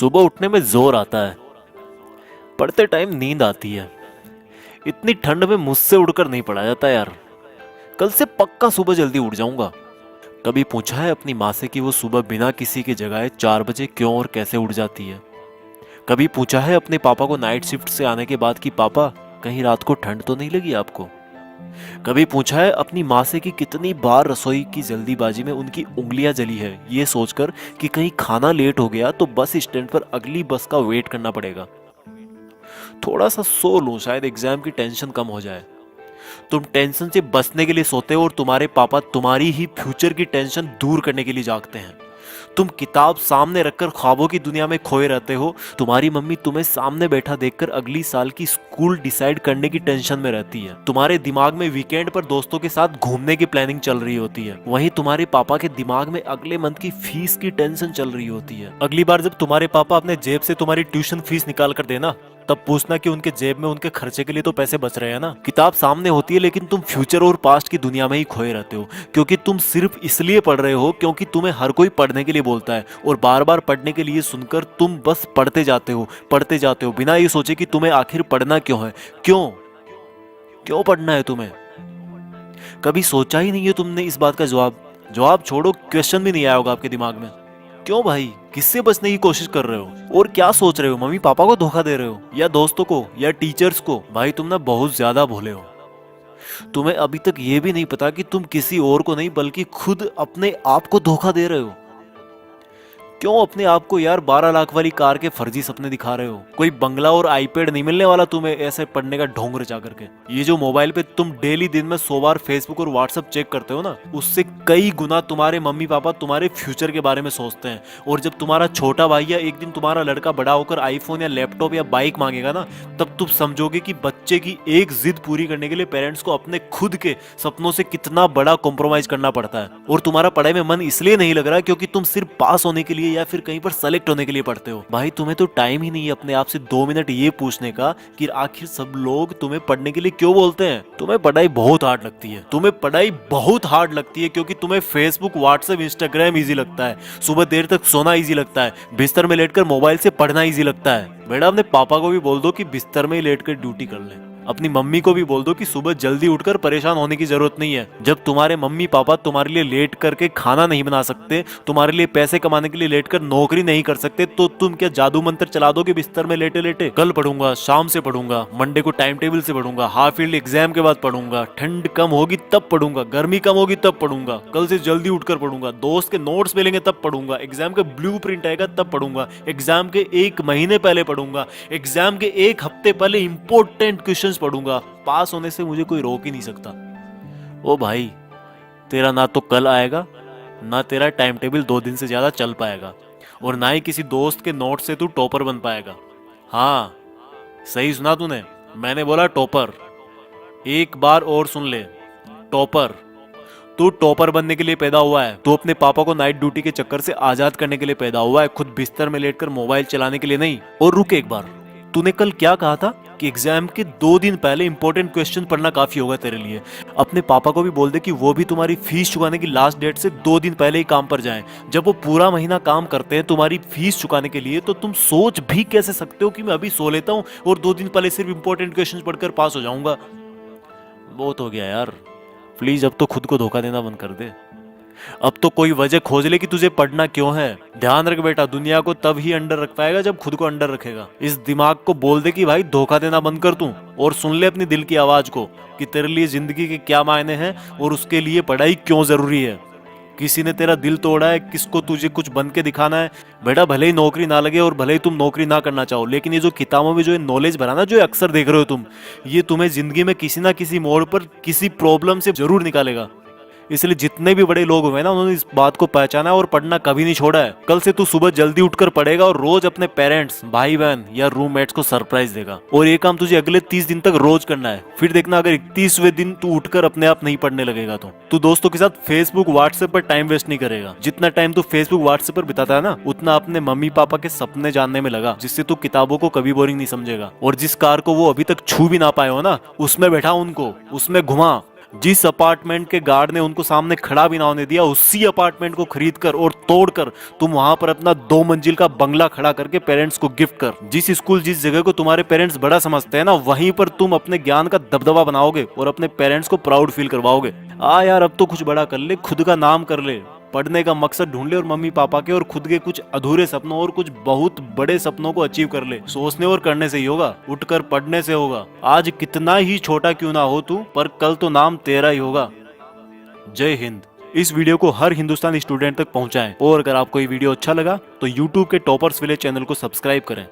सुबह उठने में जोर आता है, पढ़ते टाइम नींद आती है। इतनी ठंड में मुझसे उड़कर नहीं पढ़ा जाता यार। कल से पक्का सुबह जल्दी उठ जाऊंगा। कभी पूछा है अपनी माँ से कि वो सुबह बिना किसी के जगाए 4 बजे क्यों और कैसे उठ जाती है? कभी पूछा है अपने पापा को नाइट शिफ्ट से आने के बाद कि पापा कहीं रात को ठंड तो नहीं लगी आपको? कभी पूछा है अपनी माँ से कि कितनी बार रसोई की जल्दीबाजी में उनकी उंगलियां जली है ये सोचकर कि कहीं खाना लेट हो गया तो बस स्टैंड पर अगली बस का वेट करना पड़ेगा। थोड़ा सा सो लूं शायद एग्जाम की टेंशन कम हो जाए। तुम टेंशन से बचने के लिए सोते हो और तुम्हारे पापा तुम्हारी ही फ्यूचर की टेंशन दूर करने के लिए जागते हैं। तुम किताब सामने रखकर ख्वाबों की दुनिया में खोए रहते हो। तुम्हारी मम्मी तुम्हें सामने बैठा देखकर अगली साल की स्कूल डिसाइड करने की टेंशन में रहती है। तुम्हारे दिमाग में वीकेंड पर दोस्तों के साथ घूमने की प्लानिंग चल रही होती है। वहीं तुम्हारे पापा के दिमाग में अगले मंथ की फीस की टेंशन चल रही होती है। अगली बार जब तुम्हारे पापा अपने जेब से तुम्हारी ट्यूशन फीस निकाल कर देना, तब पूछना कि उनके जेब में उनके खर्चे के लिए तो पैसे बच रहे हैं ना। किताब सामने होती है लेकिन तुम फ्यूचर और पास्ट की दुनिया में ही खोए रहते हो, क्योंकि तुम सिर्फ इसलिए पढ़ रहे हो क्योंकि तुम्हें हर कोई पढ़ने के लिए बोलता है, और बार बार पढ़ने के लिए सुनकर तुम बस पढ़ते जाते हो बिना ये सोचे कि तुम्हें आखिर पढ़ना क्यों है। क्यों क्यों पढ़ना है तुम्हें? कभी सोचा ही नहीं है तुमने इस बात का जवाब छोड़ो, क्वेश्चन भी नहीं आया होगा आपके दिमाग में। क्यों भाई, किससे बचने की कोशिश कर रहे हो और क्या सोच रहे हो? मम्मी पापा को धोखा दे रहे हो या दोस्तों को या टीचर्स को? भाई तुम ना बहुत ज्यादा भोले हो। तुम्हें अभी तक ये भी नहीं पता कि तुम किसी और को नहीं बल्कि खुद अपने आप को धोखा दे रहे हो। क्यों अपने आप को यार 12 लाख वाली कार के फर्जी सपने दिखा रहे हो? कोई बंगला और आईपैड नहीं मिलने वाला तुम्हें ऐसे पढ़ने का ढोंग रचा करके। ये जो मोबाइल पे तुम डेली दिन में 100 बार फेसबुक और व्हाट्सएप चेक करते हो ना, उससे कई गुना तुम्हारे मम्मी पापा तुम्हारे फ्यूचर के बारे में सोचते हैं। और जब तुम्हारा छोटा भाई या एक दिन तुम्हारा लड़का बड़ा होकर आईफोन या लैपटॉप या बाइक मांगेगा ना, तब तुम समझोगे कि बच्चे की एक जिद पूरी करने के लिए पेरेंट्स को अपने खुद के सपनों से कितना बड़ा कॉम्प्रोमाइज करना पड़ता है। और तुम्हारा पढ़ाई में मन इसलिए नहीं लग रहा क्योंकि तुम सिर्फ पास होने के लिए या फिर कहीं पर सेलेक्ट होने के लिए पढ़ते हो। भाई तुम्हें तो टाइम ही नहीं है अपने आप से 2 मिनट ये पूछने का कि आखिर सब लोग तुम्हें पढ़ने के लिए क्यों बोलते हैं। तुम्हें पढ़ाई बहुत हार्ड लगती है क्योंकि तुम्हें फेसबुक व्हाट्सएप इंस्टाग्राम इजी लगता है, सुबह देर तक सोना इजी लगता है, बिस्तर में लेटकर मोबाइल से पढ़ना इजी लगता है। बेटा अपने पापा को भी बोल दो कि बिस्तर में ही लेटकर ड्यूटी कर ले। अपनी मम्मी को भी बोल दो कि सुबह जल्दी उठकर परेशान होने की जरूरत नहीं है। जब तुम्हारे मम्मी पापा तुम्हारे लिए लेट करके खाना नहीं बना सकते, तुम्हारे लिए पैसे कमाने के लिए लेट कर नौकरी नहीं कर सकते, तो तुम क्या जादू मंत्र चला दोगे बिस्तर में लेटे लेटे? कल पढ़ूंगा, शाम से पढ़ूंगा, मंडे को टाइम टेबल से पढ़ूंगा, हाफ ईयरली एग्जाम के बाद पढ़ूंगा, ठंड कम होगी तब पढ़ूंगा, गर्मी कम होगी तब पढ़ूंगा, कल से जल्दी उठकर पढ़ूंगा, दोस्त के नोट्स मिलेंगे तब पढ़ूंगा, एग्जाम का ब्लू प्रिंट आएगा तब पढ़ूंगा, एग्जाम के 1 महीने पहले पढ़ूंगा, एग्जाम के 1 हफ्ते पहले इंपॉर्टेंट क्वेश्चंस पढ़ूंगा। पास होने से मुझे कोई रोक ही नहीं सकता। ओ भाई, तेरा ना तो कल आएगा, ना तेरा टाइम टेबल 2 दिन से ज्यादा चल पाएगा, और ना ही किसी दोस्त के नोट से तू टॉपर बन पाएगा। हाँ, सही सुना तूने, मैंने बोला टॉपर। एक बार और सुन ले, टॉपर। तू टॉपर बनने के लिए पैदा हुआ है। तू अपने पापा को नाइट ड्यूटी के चक्कर से आजाद करने के लिए पैदा हुआ है, खुद बिस्तर में लेटकर मोबाइल चलाने के लिए नहीं। और रुक एक बार, तूने कल क्या कहा था कि एग्जाम के 2 दिन पहले इंपॉर्टेंट क्वेश्चन पढ़ना काफी होगा तेरे लिए। अपने पापा को भी बोल दे कि वो भी तुम्हारी फीस चुकाने की लास्ट डेट से 2 दिन पहले ही काम पर जाएं। जब वो पूरा महीना काम करते हैं तुम्हारी फीस चुकाने के लिए, तो तुम सोच भी कैसे सकते हो कि मैं अभी सो लेता हूँ और 2 दिन पहले सिर्फ इंपॉर्टेंट क्वेश्चन पढ़कर पास हो जाऊंगा? बहुत हो गया यार, प्लीज अब तो खुद को धोखा देना बंद कर दे। अब तो कोई वजह खोज ले कि तुझे पढ़ना क्यों है। ध्यान रख बेटा, दुनिया को तब ही अंडर रख पाएगा जब खुद को अंडर रखेगा। इस दिमाग को बोल दे कि भाई धोखा देना बंद कर तू, और सुन ले अपनी दिल की आवाज को कि तेरे लिए जिंदगी के क्या मायने हैं और उसके लिए पढ़ाई क्यों जरूरी है। किसी ने तेरा दिल तोड़ा है, किसको तुझे कुछ बन के दिखाना है? बेटा भले ही नौकरी ना लगे और भले ही तुम नौकरी ना करना चाहो, लेकिन ये जो किताबों में जो ये नॉलेज भरा ना, जो अक्सर देख रहे हो तुम, ये तुम्हें जिंदगी में किसी ना किसी मोड़ पर किसी प्रॉब्लम से जरूर निकालेगा। इसलिए जितने भी बड़े लोग हुए ना, उन्होंने इस बात को पहचाना और पढ़ना कभी नहीं छोड़ा है। कल से तू सुबह जल्दी उठकर पढ़ेगा और रोज अपने पेरेंट्स, भाई बहन या रूममेट्स को सरप्राइज देगा। और ये काम तुझे अगले 30 दिन तक रोज करना है। फिर देखना अगर 31वें दिन तू उठकर अपने आप नहीं पढ़ने लगेगा तो तू दोस्तों के साथ फेसबुक व्हाट्सएप पर टाइम वेस्ट नहीं करेगा। जितना टाइम तू फेसबुक व्हाट्सएप पर बिताता है ना, उतना अपने मम्मी पापा के सपने जानने में लगा, जिससे तू किताबों को कभी बोरिंग नहीं समझेगा। और जिस कार को वो अभी तक छू भी ना पाए हो ना, उसमें बैठा उनको, उसमें घुमा, जिस अपार्टमेंट के गार्ड ने उनको सामने खड़ा भी ना होने दिया, उसी अपार्टमेंट को खरीद कर और तोड़कर तुम वहां पर अपना 2 मंजिल का बंगला खड़ा करके पेरेंट्स को गिफ्ट कर। जिस स्कूल जिस जगह को तुम्हारे पेरेंट्स बड़ा समझते हैं ना, वहीं पर तुम अपने ज्ञान का दबदबा बनाओगे और अपने पेरेंट्स को प्राउड फील करवाओगे। यार अब तो कुछ बड़ा कर ले, खुद का नाम कर ले, पढ़ने का मकसद ढूंढ ले और मम्मी पापा के और खुद के कुछ अधूरे सपनों और कुछ बहुत बड़े सपनों को अचीव कर ले। सोचने और करने से ही होगा, उठकर पढ़ने से होगा। आज कितना ही छोटा क्यों ना हो तू, पर कल तो नाम तेरा ही होगा। जय हिंद। इस वीडियो को हर हिंदुस्तानी स्टूडेंट तक पहुंचाएं और अगर आपको ये वीडियो अच्छा लगा तो YouTube के टॉपर्स विलेज चैनल को सब्सक्राइब करें।